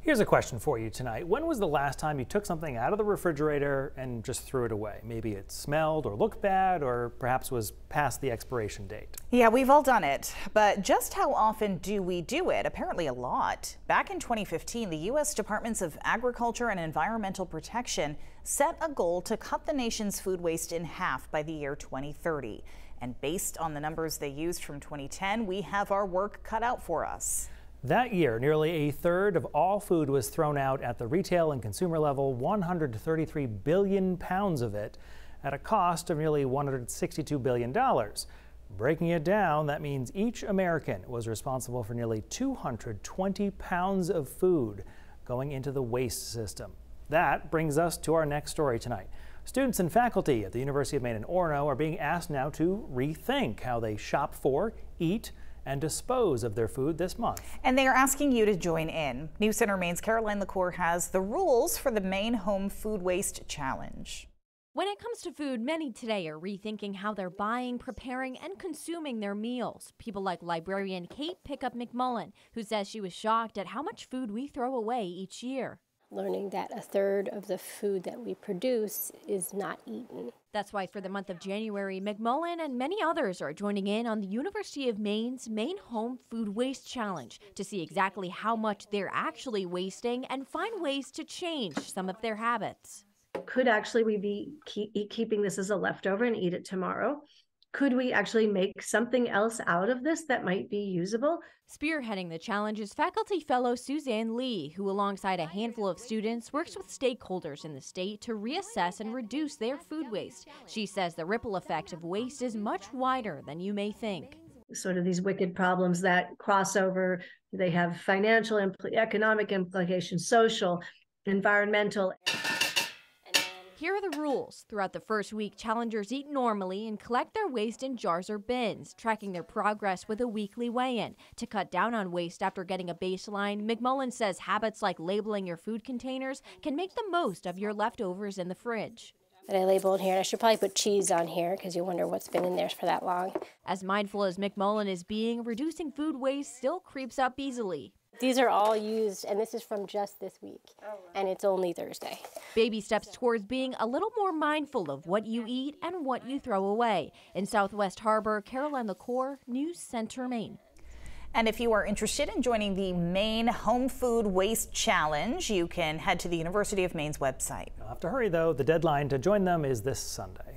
Here's a question for you tonight. When was the last time you took something out of the refrigerator and just threw it away? Maybe it smelled or looked bad, or perhaps was past the expiration date. Yeah, we've all done it. But just how often do we do it? Apparently a lot. Back in 2015, the U.S. Departments of Agriculture and Environmental Protection set a goal to cut the nation's food waste in half by the year 2030. And based on the numbers they used from 2010, we have our work cut out for us. That year, nearly a third of all food was thrown out at the retail and consumer level, 133 billion pounds of it, at a cost of nearly $162 billion. Breaking it down, that means each American was responsible for nearly 220 pounds of food going into the waste system. That brings us to our next story tonight. Students and faculty at the University of Maine in Orono are being asked now to rethink how they shop for, eat, and dispose of their food this month. And they are asking you to join in. News Center Maine's Caroline LaCour has the rules for the Maine Home Food Waste Challenge. When it comes to food, many today are rethinking how they're buying, preparing, and consuming their meals. People like librarian Kate Pickup McMullen, who says she was shocked at how much food we throw away each year. Learning that a third of the food that we produce is not eaten. That's why for the month of January, McMullen and many others are joining in on the University of Maine's Maine Home Food Waste Challenge to see exactly how much they're actually wasting and find ways to change some of their habits. Could actually we be keeping this as a leftover and eat it tomorrow? Could we actually make something else out of this that might be usable? Spearheading the challenge is faculty fellow Suzanne Lee, who alongside a handful of students works with stakeholders in the state to reassess and reduce their food waste. She says the ripple effect of waste is much wider than you may think. Sort of these wicked problems that cross over, they have financial, economic implications, social, environmental. Here are the rules. Throughout the first week, challengers eat normally and collect their waste in jars or bins, tracking their progress with a weekly weigh-in. To cut down on waste after getting a baseline, McMullen says habits like labeling your food containers can make the most of your leftovers in the fridge. But I labeled here, and I should probably put cheese on here because you wonder what's been in there for that long. As mindful as McMullen is being, reducing food waste still creeps up easily. These are all used, and this is from just this week, and it's only Thursday. Baby steps towards being a little more mindful of what you eat and what you throw away. In Southwest Harbor, Caroline LaCour, News Center, Maine. And if you are interested in joining the Maine Home Food Waste Challenge, you can head to the University of Maine's website. You'll have to hurry, though. The deadline to join them is this Sunday.